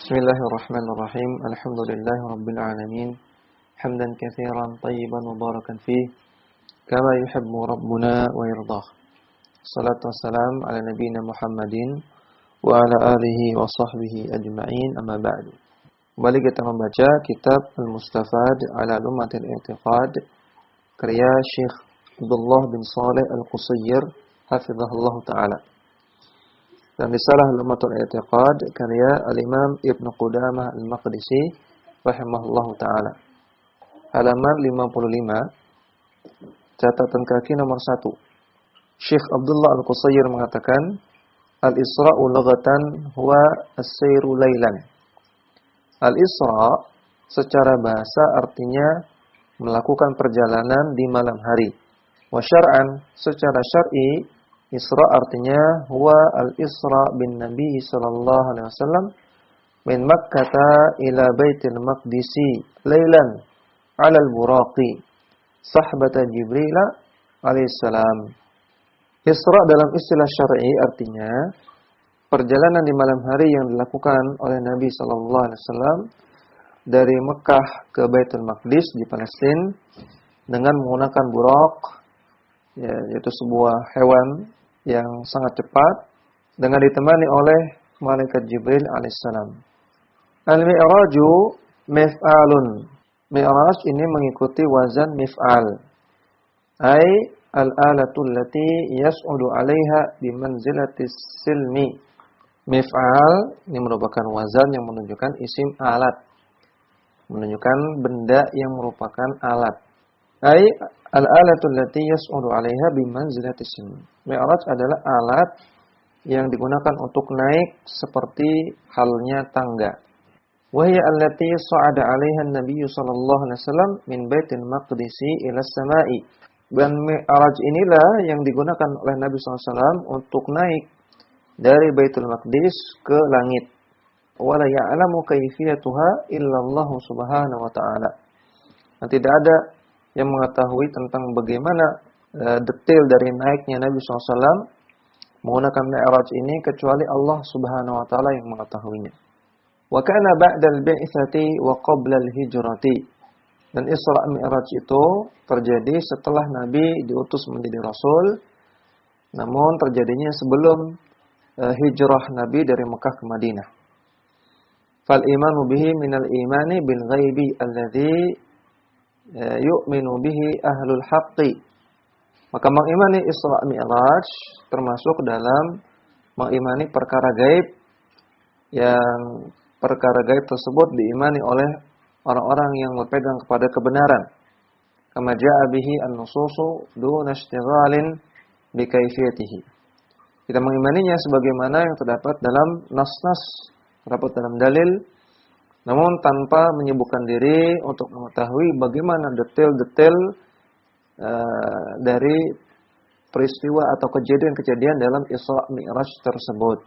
Bismillahirrahmanirrahim. Alhamdulillahirabbil alamin. Hamdan katsiran tayyiban mubarakan fih, kama yuhibbu rabbuna wa yardah. Shalatu wassalam ala nabiyyina Muhammadin wa ala alihi wa sahbihi ajma'in, amma ba'du. Kembali kita membaca kitab Al-Mustafad ala Lummatil I'tiqad karya Syekh Abdullah bin Shalih Al-Qusayyir hafizahullah ta'ala. Dan risalah Lummatul I'tiqad karya Al-Imam Ibn Qudamah Al-Maqdisi rahimahullahu ta'ala. Halaman 55, catatan kaki nomor 1. Syekh Abdullah Al-Qusayyir mengatakan, Al-Isra'u lughatan huwa as-sayru laylan. Al-Isra' secara bahasa artinya melakukan perjalanan di malam hari. Wa syar'an, secara syar'i, Isra artinya huwa al-Isra bin Nabi sallallahu alaihi wasallam min Makkah ila Baitul Maqdisi lailan 'ala al-buraqi sahbata Jibril alaihi salam. Isra dalam istilah syar'i artinya perjalanan di malam hari yang dilakukan oleh Nabi sallallahu alaihi wasallam dari Mekah ke Baitul Maqdis di Palestina dengan menggunakan buraq, yaitu sebuah hewan yang sangat cepat dengan ditemani oleh malaikat Jibril alaihissalam. Al-mi'raju mif'alun. Mi'raj ini mengikuti wazan mif'al. Ai al-alatul lati yas'udu 'alaiha bi manzilatis silmi. Mif'al ini merupakan wazan yang menunjukkan isim alat. Menunjukkan benda yang merupakan alat. Ai al-alatul lati yas'udu 'alaiha bi manzilatis silmi. Mi'raj adalah alat yang digunakan untuk naik seperti halnya tangga. Wa hiya allati sa'ada 'alaiha an-nabiy sallallahu alaihi wasallam min Baitul Maqdisi ila as-sama'i. Dan Mi'raj inilah yang digunakan oleh Nabi sallallahu alaihi wasallam untuk naik dari Baitul Maqdis ke langit. Wa la ya'lamu kayfiyatuha illa Allah subhanahu wa ta'ala. Dan tidak ada yang mengetahui tentang bagaimana detail dari naiknya Nabi SAW menggunakan Mi'raj ini kecuali Allah Subhanahu Wa Taala yang mengetahuinya. Wa kana ba'dal bi'tsati wa qabla al-hijrati. Dan Isra Mi'raj itu terjadi setelah Nabi diutus menjadi Rasul, namun terjadinya sebelum hijrah Nabi dari Mekah ke Madinah. Fal imanu bihi minal imani bil ghaibi alladhi yu'minu bihi ahlul haqqi. Maka mengimani Isra Mi'raj termasuk dalam mengimani perkara gaib yang perkara gaib tersebut diimani oleh orang-orang yang berpegang kepada kebenaran. Kama ja'a bihi an-nususu duna ishtighalin bi kaifiyatihi. Kita mengimaninya sebagaimana yang terdapat dalam nas-nas, terdapat dalam dalil, namun tanpa menyibukkan diri untuk mengetahui bagaimana detail-detail dari peristiwa atau kejadian-kejadian dalam Isra Mi'raj tersebut.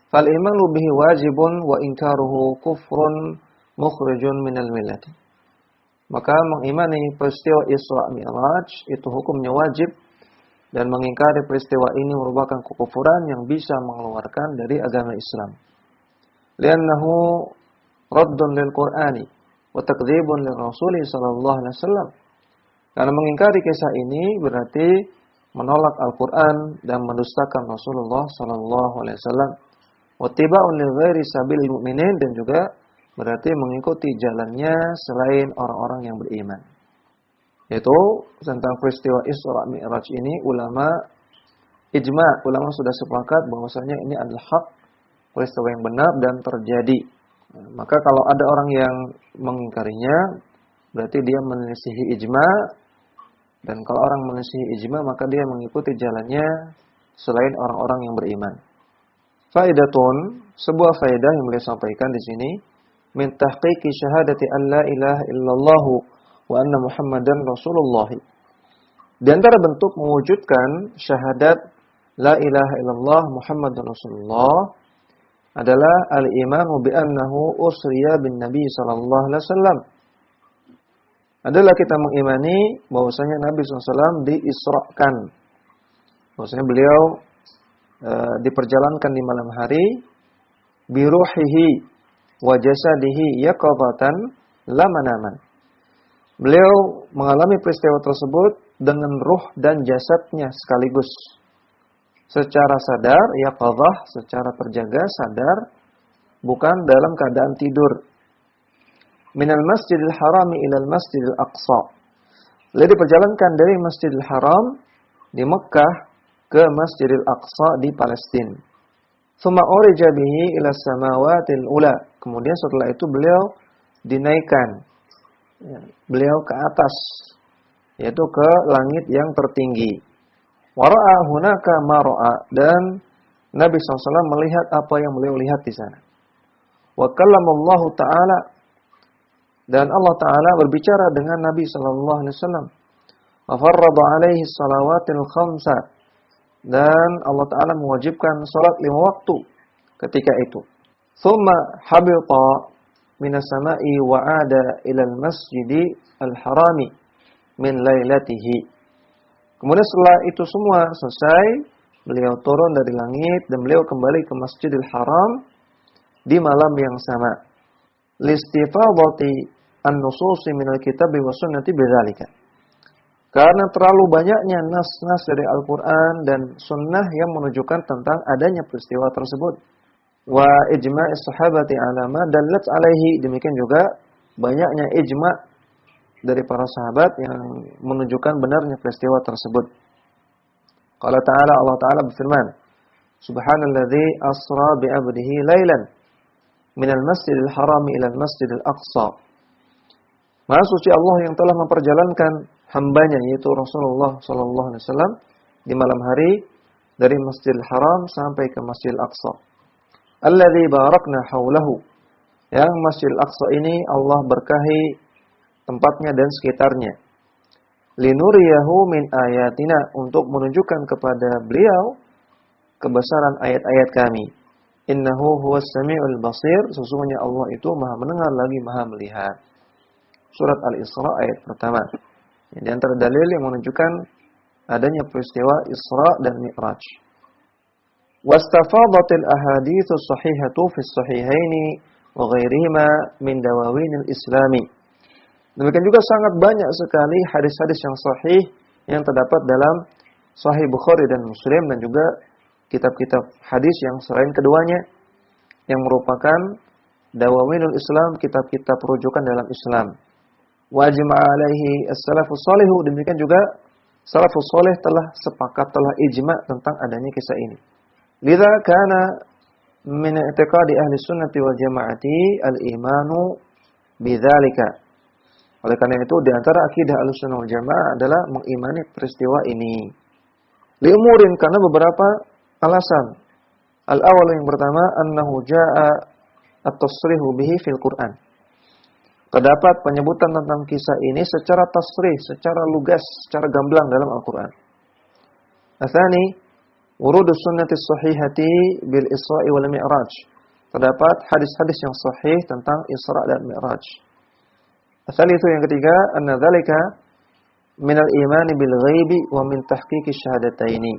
Fal imanu bihi wajibun wa inkaruhu kufrun mukhrijun minal millati. Maka mengimani peristiwa Isra Mi'raj itu hukumnya wajib, dan mengingkari peristiwa ini merupakan kekufuran yang bisa mengeluarkan dari agama Islam. Li'annahu raddun lil Qur'ani wa takdzibun lir Rasul sallallahu alaihi wasallam. Karena mengingkari kisah ini berarti menolak Al-Quran dan mendustakan Rasulullah sallallahu alaihi wasallam. Wattiba'un li ghairi sabilil mu'minin, dan juga berarti mengikuti jalannya selain orang-orang yang beriman. Yaitu tentang peristiwa Isra Mi'raj ini ulama sudah sepakat bahwasanya ini adalah hak, peristiwa yang benar dan terjadi. Maka kalau ada orang yang mengingkarinya, berarti dia menyelisihi ijma'. Dan kalau orang menyelisihi ijma', maka dia mengikuti jalannya selain orang-orang yang beriman. Faidatun, sebuah faedah yang beliau sampaikan di sini, min tahqiqi syahadati an la ilaha illallah wa anna Muhammadan Rasulullah. Di antara bentuk mewujudkan syahadat la ilaha illallah Muhammadan Rasulullah adalah al-imanu bi annahu usriya bin Nabi sallallahu alaihi wasallam. Adalah kita mengimani bahwasanya Nabi SAW diisrakan. Bahwasanya beliau diperjalankan di malam hari biruhihi wa jasadihi yaqadatan la manaman. Beliau mengalami peristiwa tersebut dengan ruh dan jasadnya sekaligus. Secara sadar, yaqadhah, secara terjaga, sadar, bukan dalam keadaan tidur. Minal masjidil harami ilal masjidil aqsa. Beliau diperjalankan dari Masjidil Haram di Mekah ke Masjidil Aqsa di Palestina. Tsumma urija bihi ila samawatil ula. Kemudian setelah itu beliau dinaikkan. Beliau ke atas, yaitu ke langit yang tertinggi. Wa ra'a hunaka ma ra'a, dan Nabi SAW melihat apa yang beliau lihat di sana. Wa kallamallahu ta'ala, dan Allah Ta'ala berbicara dengan Nabi sallallahu alaihi wasallam. Wa farrada alaihi salawatil khamsa, dan Allah Ta'ala mewajibkan salat 5 waktu ketika itu. Tsumma habita minas sama'i wa 'ada ilal masjidi al-harami min lailatihi. Kemudian setelah itu semua selesai, beliau turun dari langit dan beliau kembali ke Masjidil Haram di malam yang sama. Listifadati an-nususi minal kitabi wa sunnati bidzalika. Karena terlalu banyaknya nas-nas dari Al-Qur'an dan sunnah yang menunjukkan tentang adanya peristiwa tersebut. Wa ijma'is sahabati 'ala ma dallat 'alaihi, demikian juga banyaknya ijma' dari para sahabat yang menunjukkan benarnya peristiwa tersebut. Qala ta'ala, Allah Ta'ala berfirman, Subhanalladzi asra bi 'abdihi lailan minal masjidil harami ilal masjidil aqsa. Maha suci Allah yang telah memperjalankan hambanya, yaitu Rasulullah SAW, di malam hari dari Masjidil Haram sampai ke Masjidil Aqsa. Alladzi barakna haulahu, yang Masjidil Aqsa ini Allah berkahi tempatnya dan sekitarnya. Linuriyahu min ayatina, untuk menunjukkan kepada beliau kebesaran ayat-ayat kami. Innahu huwas sami'ul basir, sesungguhnya Allah itu Maha mendengar lagi Maha melihat. Surat Al-Isra ayat pertama. Di antara dalil yang menunjukkan adanya peristiwa Isra dan Mi'raj. Wastafadatil ahaditsu sahihatu fis sahihaini wa ghairihima min dawawinil islami. Demikian juga sangat banyak sekali hadis-hadis yang sahih yang terdapat dalam Sahih Bukhari dan Muslim, dan juga kitab-kitab hadis yang selain keduanya yang merupakan dawawinul Islam, kitab-kitab rujukan dalam Islam. Wajma' alaihi as-salafus shalihu, demikian juga salafus salih telah sepakat, telah ijma' tentang adanya kisah ini. Lidza kana min i'tiqadi ahli sunnati wal jama'ati al-imanu bidzalika. Oleh karena itu di antara akidah Ahlussunnah wal Jamaah adalah mengimani peristiwa ini. Liumurin, karena beberapa alasan. Al-awwal, yang pertama, annahu jaa'a at-tasrihu bihi fil Qur'an. Terdapat penyebutan tentang kisah ini secara tasrih, secara lugas, secara gamblang dalam Al-Qur'an. Atsani, wurudus sunnatis sahihati bil Isra'i wal Mi'raj. Terdapat hadis-hadis yang sahih tentang Isra dan Mi'raj. Atsalitsu, yang ketiga, anna dzalika minal imani bil ghaibi wa min tahqiqi syahadataini.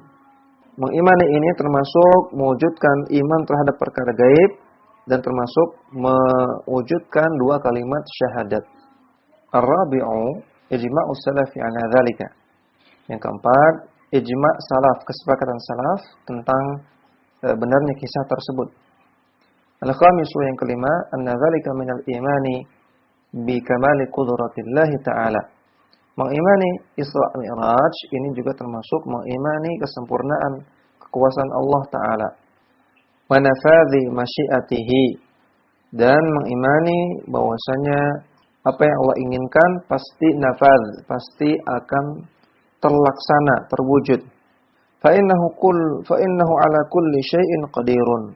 Mengimani ini termasuk mewujudkan iman terhadap perkara gaib dan termasuk mewujudkan 2 kalimat syahadat. Ar-rabi'u ijma'us salafi 'ala dzalika. Yang keempat, ijma' salaf, kesepakatan salaf tentang benarnya kisah tersebut. Al-khamisu, yang kelima, anna dzalika minal imani bi kamali qudratillahi ta'ala. Mengimani Isra Mi'raj ini juga termasuk mengimani kesempurnaan kekuasaan Allah Ta'ala. Wa nafadhi masyiatihi, dan mengimani bahwasanya apa yang Allah inginkan pasti nafadh, pasti akan terlaksana, terwujud. Fa innahu ala kulli syai'in qadirun.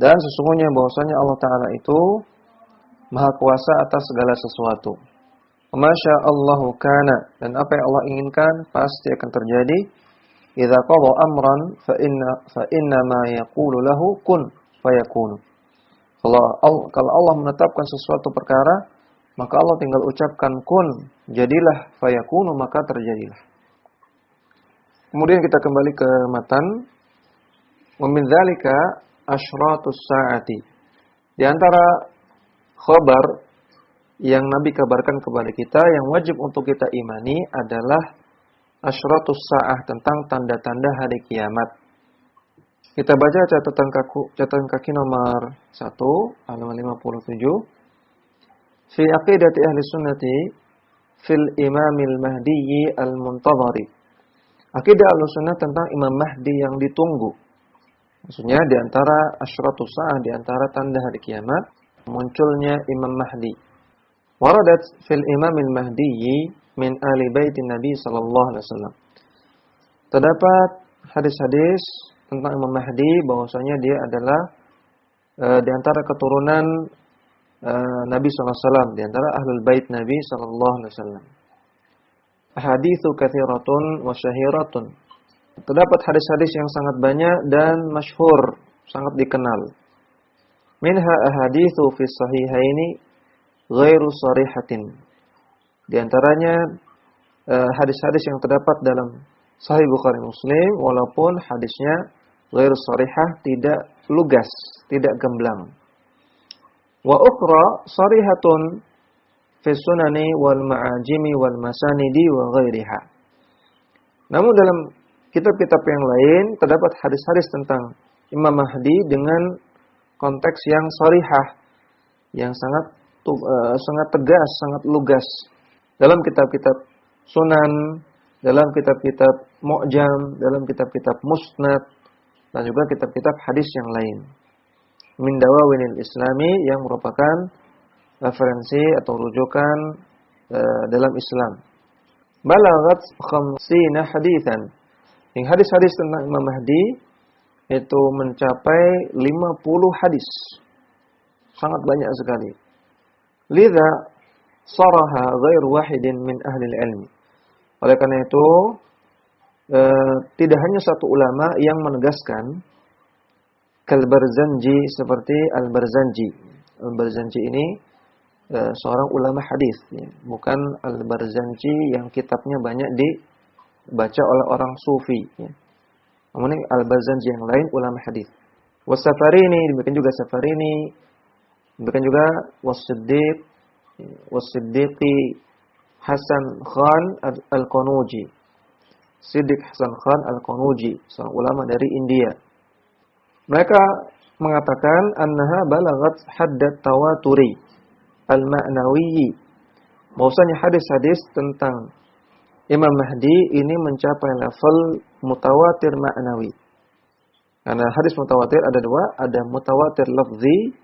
Dan sesungguhnya bahwasanya Allah Ta'ala itu Maha kuasa atas segala sesuatu. Masya Allahu kana, dan apa yang Allah inginkan pasti akan terjadi. Idza qada amran fa inna ma yaqulu lahu kun fayakun. Kalau Allah menetapkan sesuatu perkara, maka Allah tinggal ucapkan kun, jadilah, fayakunu, maka terjadilah. Kemudian kita kembali ke matan. Wa min dzalika asyratus saati. Di antara khabar yang Nabi kabarkan kepada kita yang wajib untuk kita imani adalah asyratus sa'ah, tentang tanda-tanda hari kiamat. Kita baca catatan kaki nomor 1 halaman 57. Fi aqidati ahli sunnati fil imamil mahdiyyi al-muntadhari. Akidah Ahlussunnah tentang Imam Mahdi yang ditunggu. Maksudnya di antara asyratus sa'ah, di antara tanda hari kiamat, munculnya Imam Mahdi. Waradat fil imamil mahdiyyi min ahli baitin Nabi sallallahu alaihi wasallam. Terdapat hadis-hadis tentang Imam Mahdi bahwasanya dia adalah di antara keturunan Nabi sallallahu alaihi wasallam, di antara ahlul bait Nabi sallallahu alaihi wasallam. Ahaditsu katsiratun wa syahiratun. Terdapat hadis-hadis yang sangat banyak dan masyhur, sangat dikenal. Minha ahaditsu fi sahihaini ghairu sharihatin. Di antaranya hadis-hadis yang terdapat dalam Sahih Bukhari Muslim, walaupun hadisnya ghairu sharihah, tidak lugas, tidak gamblang. Wa ukhra sharihatun fi sunani wal ma'ajimi wal masanidi wa ghairiha. Namun dalam kitab-kitab yang lain terdapat hadis-hadis tentang Imam Mahdi dengan konteks yang sharihah, yang sangat tegas, sangat lugas. Dalam kitab-kitab Sunan, dalam kitab-kitab Mu'jam, dalam kitab-kitab Musnad, dan juga kitab-kitab hadis yang lain. Min Dawawinil Islami, yang merupakan referensi atau rujukan dalam Islam. Balaghat 50 haditsan. Yang hadis-hadis tentang Imam Mahdi itu mencapai 50 hadis. Sangat banyak sekali. Lidza saraha ghairu wahidin min ahli ilmi. Oleh karena itu, tidak hanya satu ulama yang menegaskan Al-Barzanji, seperti Al-Barzanji. Al-Barzanji ini seorang ulama hadis, ya. Bukan Al-Barzanji yang kitabnya banyak dibaca oleh orang sufi, ya. Namun Al-Barzanji yang lain ulama hadis. Was-Safarini, demikian juga Safarini, demikian juga Was-Siddiqi Hasan Khan Al-Qanuji. Siddiq Hasan Khan Al-Qanuji, seorang ulama dari India. Mereka mengatakan annaha balaghat haddat tawaturi al-ma'nawiyyi. Bahwasanya hadis-hadis tentang Imam Mahdi ini mencapai level mutawatir ma'nawi. Karena hadis mutawatir ada dua, ada mutawatir lafzi,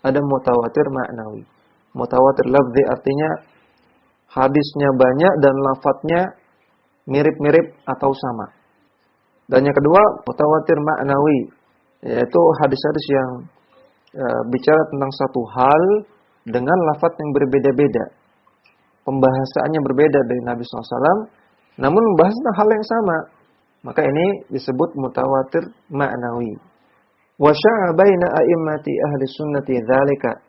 ada mutawatir ma'nawi. Mutawatir lafzi artinya hadisnya banyak dan lafadznya mirip-mirip atau sama. Dan yang kedua, mutawatir ma'nawi, yaitu hadis-hadis yang bicara tentang satu hal dengan lafadz yang berbeda-beda. Pembahasannya berbeda dari Nabi SAW, namun membahas tentang hal yang sama. Maka ini disebut mutawatir ma'nawi. Wa sya'a baina a'immati ahli sunnati dzalika.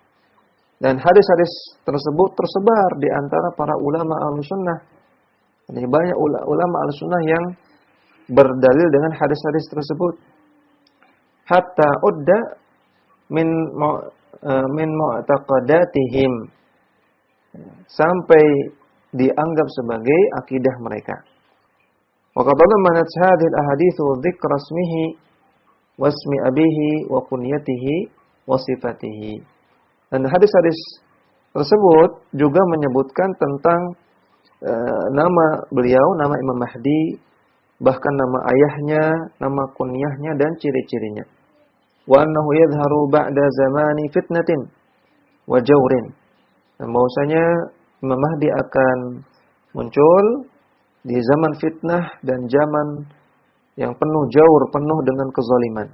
Dan hadis-hadis tersebut tersebar di antara para ulama Ahlussunnah. Jadi banyak ulama Ahlussunnah yang berdalil dengan hadis-hadis tersebut. Hatta udda min mu'taqadatihim, sampai dianggap sebagai akidah mereka. Wa qad manat hadhihi al-ahadits dzikra ismihi wa ismi abihi wa kunyatihi wa sifatihi. Dan hadis-hadis tersebut juga menyebutkan tentang nama beliau, nama Imam Mahdi, bahkan nama ayahnya, nama kunyahnya dan ciri-cirinya. Wa annahu yadhharu ba'da zamani fitnatin wa jawrin. Dan bahwasanya Imam Mahdi akan muncul di zaman fitnah dan zaman yang penuh jawr, penuh dengan kezaliman.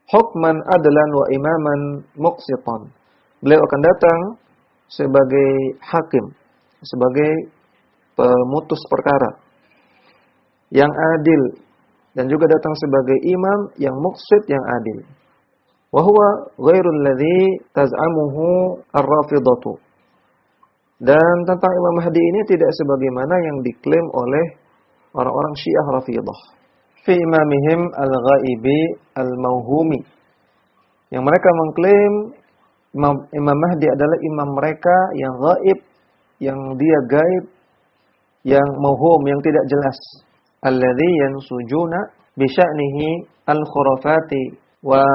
Hukman adlan wa imaman muqsitan. Beliau akan datang sebagai hakim, sebagai pemutus perkara yang adil, dan juga datang sebagai imam yang muqsit, yang adil. Wa huwa ghairul ladzi taz'amuhu ar-rafidhatu. Dan tentang Imam Mahdi ini tidak sebagaimana yang diklaim oleh orang-orang Syiah Rafidhah. Fi imamihim al-ghaibi al-mauhumi. Yang mereka mengklaim Imam Mahdi adalah imam mereka yang gaib, yang dia gaib, yang mauhum, yang tidak jelas. Alladzi yansujuna bi sya'nihi al-khurafati wa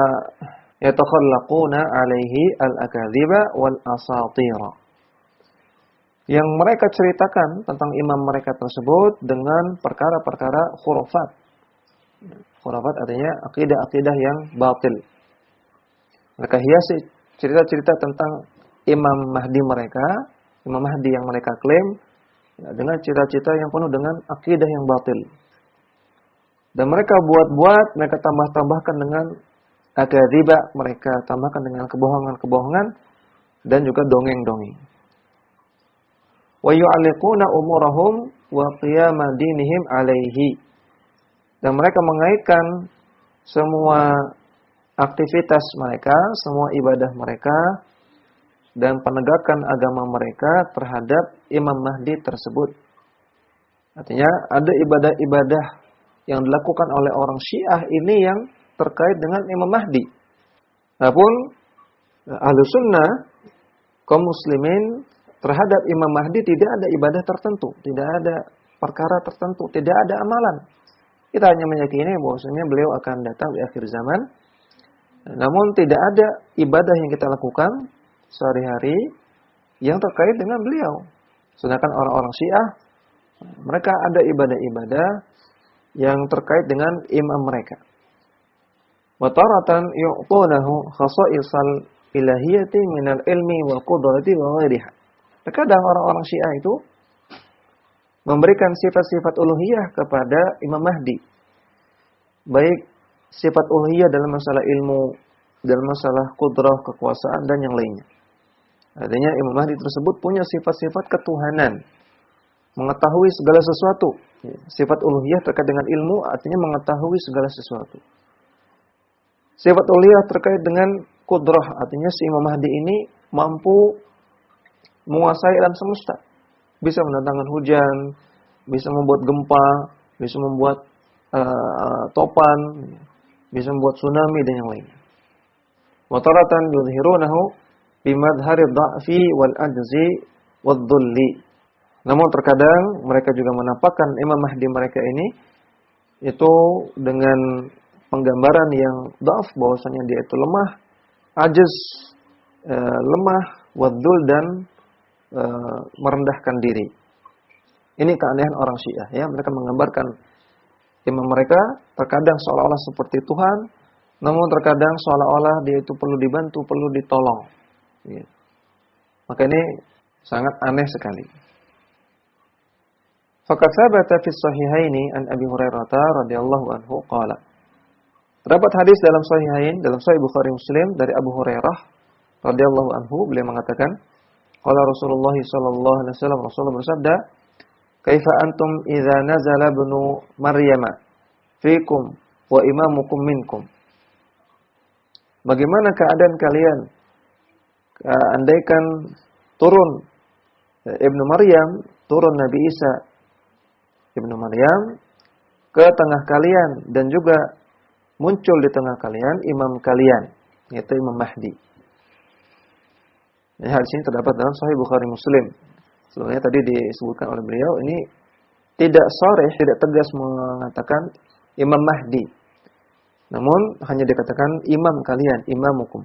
yatakhallaquna alaihi al-akadziba wal asatira. Yang mereka ceritakan tentang imam mereka tersebut dengan perkara-perkara khurafat. Khurafat artinya akidah-akidah yang batil. Mereka hiasi cerita-cerita tentang imam Mahdi mereka, imam Mahdi yang mereka klaim, ya, dengan cerita-cerita yang penuh dengan akidah yang batil. Dan mereka buat-buat, mereka tambah-tambahkan dengan akadziba, mereka tambahkan dengan kebohongan-kebohongan dan juga dongeng-dongeng. Wa yu'alliquna umurahum wa qiyama dinihim alaihi. Dan mereka mengaitkan semua aktivitas mereka, semua ibadah mereka dan penegakan agama mereka terhadap Imam Mahdi tersebut. Artinya ada ibadah-ibadah yang dilakukan oleh orang Syiah ini yang terkait dengan Imam Mahdi. Adapun Ahlus Sunnah, kaum muslimin, terhadap Imam Mahdi tidak ada ibadah tertentu, tidak ada perkara tertentu, tidak ada amalan. Kita hanya meyakini bahwasanya beliau akan datang di akhir zaman. Namun tidak ada ibadah yang kita lakukan sehari-hari yang terkait dengan beliau. Sedangkan orang-orang Syiah, mereka ada ibadah-ibadah yang terkait dengan imam mereka. Wa taratan yu'tunahu khasa'isal ilahiyati minal ilmi wal qudrati wa ghairiha. Terkadang orang-orang Syiah itu memberikan sifat-sifat uluhiyah kepada Imam Mahdi. Baik sifat uluhiyah dalam masalah ilmu, dalam masalah kudrah, kekuasaan, dan yang lainnya. Artinya Imam Mahdi tersebut punya sifat-sifat ketuhanan. Mengetahui segala sesuatu. Sifat uluhiyah terkait dengan ilmu artinya mengetahui segala sesuatu. Sifat uluhiyah terkait dengan kudrah artinya si Imam Mahdi ini mampu menguasai alam semesta. Bisa mendatangkan hujan, bisa membuat gempa, bisa membuat topan, bisa membuat tsunami dan yang lainnya. Wa taratan yudhirunahu bimadhari dha'fi wal ajzi wad dhulli. Namun terkadang mereka juga menampakkan Imam Mahdi mereka ini itu dengan penggambaran yang dha'f, bahwasanya dia itu lemah, ajiz, lemah, waddul, dan merendahkan diri. Ini keanehan orang Syiah, ya. Mereka menggambarkan imam mereka terkadang seolah-olah seperti Tuhan, namun terkadang seolah-olah dia itu perlu dibantu, perlu ditolong. Ya. Maka ini sangat aneh sekali. Faqad thabata fi sahihaini an Abi Hurairah radhiyallahu anhu qala. Terdapat hadis dalam Sahihain, dalam Sahih Bukhari Muslim dari Abu Hurairah radhiyallahu anhu, beliau mengatakan, qala Rasulullah sallallahu alaihi wasallam, Rasulullah bersabda, "Kaifa antum idza nazala ibnu Maryam fiikum wa imamukum minkum?" Bagaimana keadaan kalian andaikan turun Ibnu Maryam, turun Nabi Isa Ibnu Maryam ke tengah kalian dan juga muncul di tengah kalian imam kalian, yaitu Imam Mahdi. Hal ini terdapat dalam Sahih Bukhari Muslim. Sebelumnya tadi disebutkan oleh beliau, ini tidak sharih, tidak tegas mengatakan Imam Mahdi. Namun hanya dikatakan imam kalian, imamukum.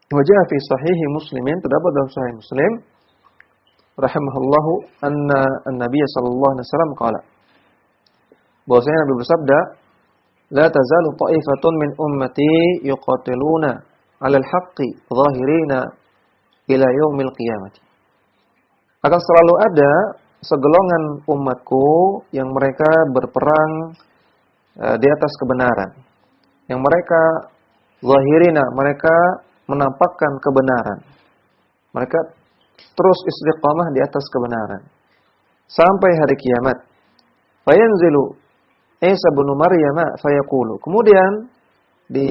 Wajah fi Sahih Muslimin, terdapat dalam Sahih Muslim rahimahullahu anna an-nabiy sallallahu alaihi wasallam qala, bahwasanya Nabi bersabda, la tazalu ta'ifatun min ummati yuqatiluna 'alal haqqi zahirina ila yaumil qiyamah. Akan selalu ada segolongan umatku yang mereka berperang di atas kebenaran. Yang mereka zahirina, mereka menampakkan kebenaran. Mereka terus istiqamah di atas kebenaran sampai hari kiamat. Fayanzilu Isa bin Maryam fayaqulu. Kemudian di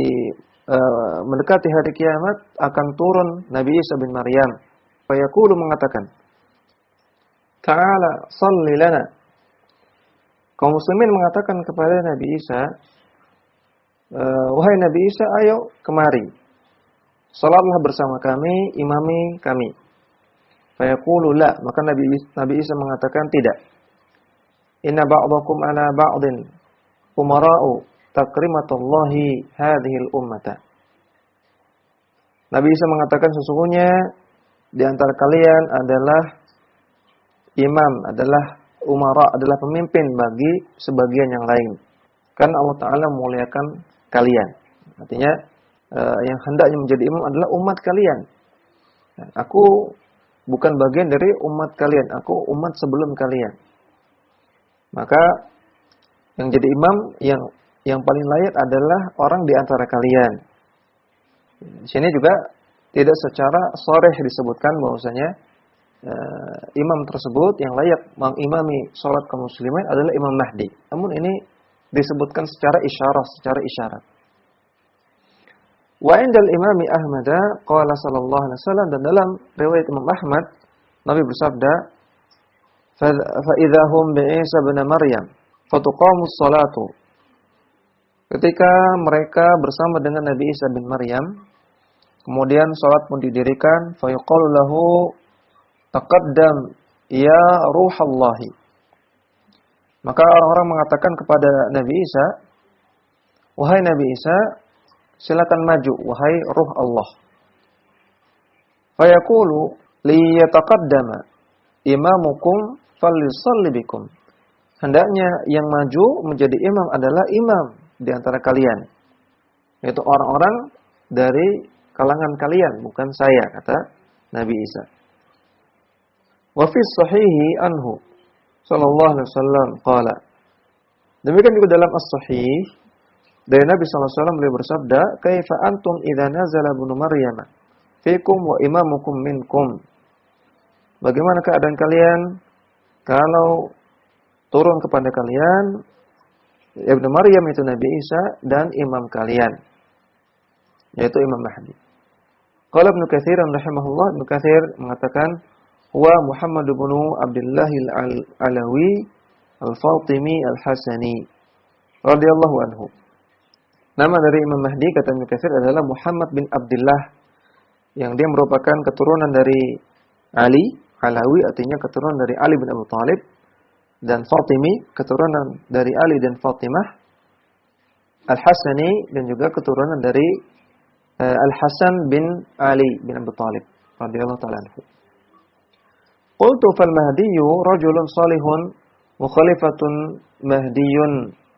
mendekati hari kiamat akan turun Nabi Isa bin Maryam. Fayaqulu, mengatakan, "Ta'ala shalli lana." Kaum muslimin mengatakan kepada Nabi Isa, "Wahai Nabi Isa, ayo kemari. salatlah bersama kami, imami kami. Fayaqulu la, maka Nabi Isa mengatakan tidak. Inna ba'dakum ala ba'din umara'u takrimatullahi hadhil ummata. Nabi Isa mengatakan sesungguhnya di antara kalian adalah imam, adalah umara, adalah pemimpin bagi sebagian yang lain. Karena Allah Ta'ala memuliakan kalian. Artinya yang hendaknya menjadi imam adalah umat kalian. Aku bukan bagian dari umat kalian, aku umat sebelum kalian. Maka yang jadi imam yang paling layak adalah orang di antara kalian. Di sini juga tidak secara sharih disebutkan bahwasanya imam tersebut yang layak mengimami salat kaum muslimin adalah Imam Mahdi. Namun ini disebutkan secara isyarat. Wa indal Imami Ahmad qala sallallahu alaihi wasallam, dan dalam riwayat Imam Ahmad Nabi bersabda, fa idzahum bi Isa bin Maryam fatuqamus salatu. Ketika mereka bersama dengan Nabi Isa bin Maryam, kemudian salat pun didirikan, fa yuqalu lahu taqaddam ya ruhallahi. Maka orang-orang mengatakan kepada Nabi Isa, wahai Nabi Isa, silakan maju wahai ruh Allah. Fa yaqulu li yataqaddama imamukum falyusalli bikum. Hendaknya yang maju menjadi imam adalah imam di antara kalian, yaitu orang-orang dari kalangan kalian, bukan saya, kata Nabi Isa. Wa fi sahihi anhu sallallahu alaihi wasallam qala. Demikian juga dalam as-sahih dari Nabi sallallahu alaihi wasallam beliau bersabda, "Kaifa antum idza nazala ibnu Maryam fikum wa imamukum minkum?" Bagaimana keadaan kalian kalau turun kepada kalian Ibnu Maryam itu Nabi Isa dan imam kalian, yaitu Imam Mahdi. Qala Ibnu Katsir rahimahullah, Ibnu Katsir mengatakan, "Huwa Muhammad bin Abdullah al-Alawi al-Fatimi al-Hasani radhiyallahu anhu." Nama dari Imam Mahdi kata Ibnu Katsir adalah Muhammad bin Abdullah, yang dia merupakan keturunan dari Ali, Alawi artinya keturunan dari Ali bin Abi Thalib, dan Fatimi keturunan dari Ali dan Fatimah, Al-Hasani dan juga keturunan dari Al-Hasan bin Ali bin Abi Thalib radhiyallahu ta'ala anhu. Qultu fal mahdiyyu rajulun salihun wa khalifatun mahdiyyun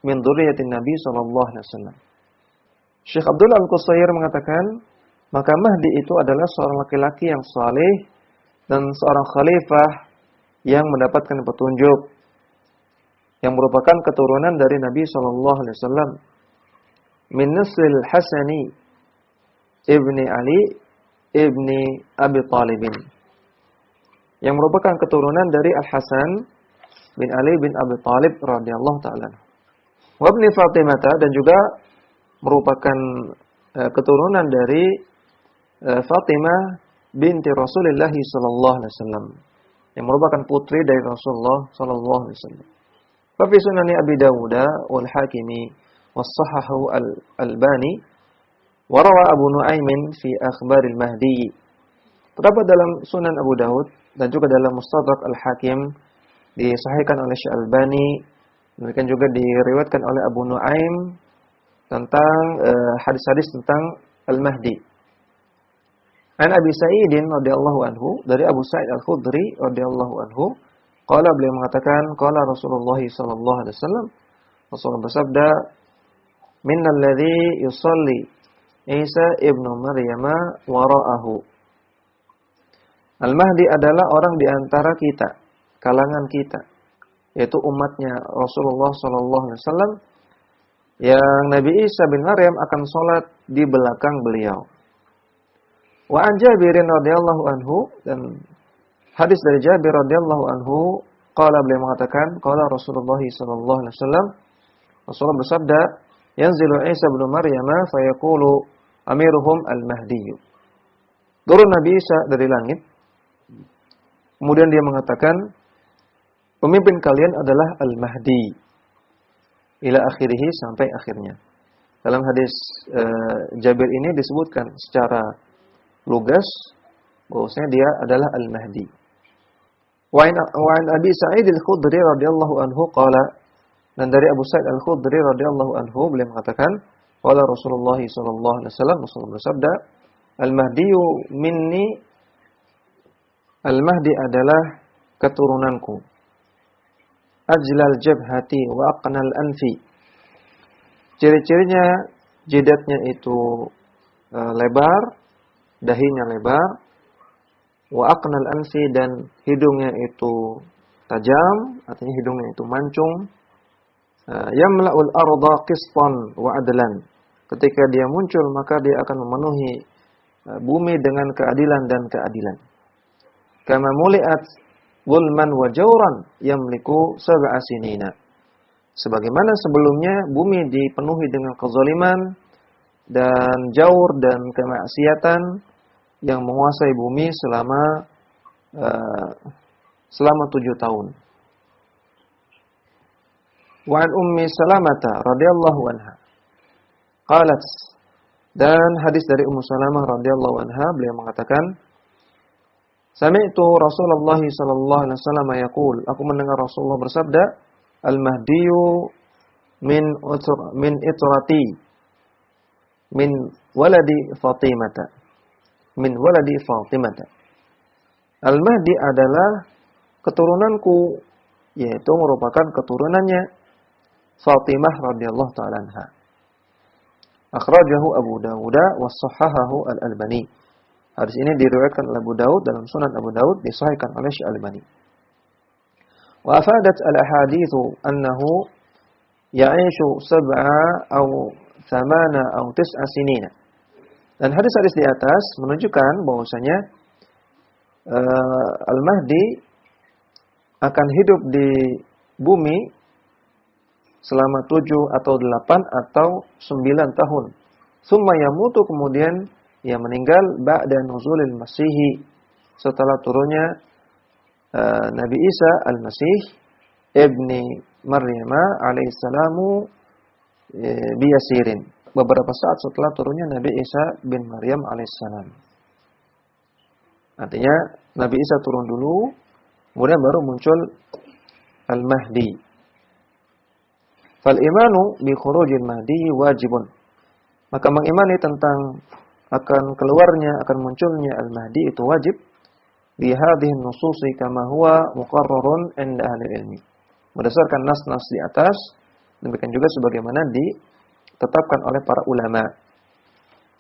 min dzurriyyatin Nabi sallallahu alaihi wasallam. Syekh Abdul Al-Qusair mengatakan, maka Mahdi itu adalah seorang laki-laki yang saleh dan seorang khalifah yang mendapatkan petunjuk, yang merupakan keturunan dari Nabi sallallahu alaihi wasallam, min nasil Hasani ibni Ali ibni Abi Thalib, yang merupakan keturunan dari Al-Hasan bin Ali bin Abi Thalib radhiyallahu ta'ala. Wa ibni Fatimah, dan juga merupakan keturunan dari Fatimah binti Rasulullah sallallahu alaihi wasallam, yang merupakan putri dari Rasulullah sallallahu alaihi wasallam. Fa fi Sunan Abi Dawud wal Hakimi was Sahahu al-Albani wa rawa Abu Nuaim fi Akhbar al-Mahdi. Terdapat dalam Sunan Abu Dawud dan juga dalam Mustadrak Al-Hakim, disahihkan oleh Syekh Albani, demikian juga diriwayatkan oleh Abu Nuaim tentang hadis-hadis tentang Al-Mahdi. An Abi Sa'idin radhiyallahu anhu, dari Abu Sa'id Al-Khudri radhiyallahu anhu, qala, beliau mengatakan, qala Rasulullah sallallahu alaihi wasallam, Rasulullah bersabda, "Minnal ladzi yusalli Isa ibnu Maryam wara'ahu." Al-Mahdi adalah orang di antara kita, kalangan kita, yaitu umatnya Rasulullah sallallahu alaihi wasallam, yang Nabi Isa bin Maryam akan sholat di belakang beliau. Wa an Jabirin radhiyallahu anhu, dan hadis dari Jabir radhiyallahu anhu, qala, beliau mengatakan, qala Rasulullah sallallahu alaihi wasallam, Rasulullah bersabda, yanzilu Isa bin Maryam fa yaqulu amiruhum al-Mahdi. Turun Nabi Isa dari langit, kemudian dia mengatakan, pemimpin kalian adalah Al-Mahdi, ila akhirih, sampai akhirnya. Dalam hadis Jabir ini disebutkan secara lugas bahwasanya dia adalah Al-Mahdi. Wa an Abi Sa'id Al-Khudri radhiyallahu anhu qala, dan dari Abu Sa'id Al-Khudri radhiyallahu anhu beliau mengatakan, qala Rasulullah sallallahu alaihi wasallam, Rasulullah bersabda, Al-Mahdiyu minni, Al-Mahdi adalah keturunanku. Ajlal jabhati wa aqnal anfi. Ciri-cirinya jidatnya itu lebar, dahinya lebar, wa aqnal anfi, dan hidungnya itu tajam, artinya hidungnya itu mancung. Yamla'ul arda qistan wa adlan. Ketika dia muncul maka dia akan memenuhi bumi dengan keadilan dan keadilan. Kama muli'at zulman wa jawran yamliku sab'a sinina. Sebagaimana sebelumnya bumi dipenuhi dengan kezaliman dan jawr dan kemaksiatan yang menguasai bumi selama 7 tahun. Wa an Ummi Salamah radhiyallahu anha qalat, dan hadis dari Ummu Salamah radhiyallahu anha, beliau mengatakan, sami'tu Rasulullah sallallahu alaihi wasallam yaqul, aku mendengar Rasulullah bersabda, Al-Mahdiyu min itrati min waladi Fatimata. Al-Mahdi adalah keturunanku, yaitu merupakan keturunannya Fatimah radhiyallahu ta'ala anha. Akhrajahu Abu Dawud wa sahhahahu Al-Albani. Hadis ini diriwayatkan oleh Abu Daud dalam Sunan Abu Daud, disahihkan oleh Syekh Al-Albani. Wa afadat al-ahaditsu annahu ya'ishu 7 atau 8 atau 9 sinina. Dan hadis-hadis di atas menunjukkan bahwasanya Al-Mahdi akan hidup di bumi selama 7 atau 8 atau 9 tahun. Summa yamutu, kemudian ia meninggal ba'da nuzulil Masih, setelah turunnya Nabi Isa Al-Masih ibni Maryam alaihissalamu biyasirin, beberapa saat setelah turunnya Nabi Isa bin Maryam alaihissalam. Artinya Nabi Isa turun dulu, kemudian baru muncul Al-Mahdi. Fal imanu bi khurujil Mahdi wajibun. Maka mengimani tentang akan keluarnya, akan munculnya Al-Mahdi itu wajib. Bi hadhihi nususi kama huwa muqarrarun 'inda ahli ilmi. Berdasarkan nas-nas di atas, demikian juga sebagaimana ditetapkan oleh para ulama.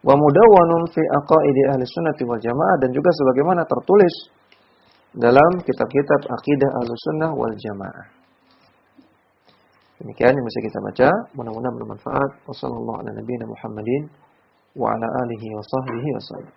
Wa mudawwanun fi aqaidi ahli sunnati wal jamaah, dan juga sebagaimana tertulis dalam kitab-kitab akidah Ahlussunnah wal Jamaah. Demikian yang bisa kita baca, mudah-mudahan bermanfaat. Wassallallahu ala nabiyina Muhammadin wa ala alihi wa sahbihi wasallam.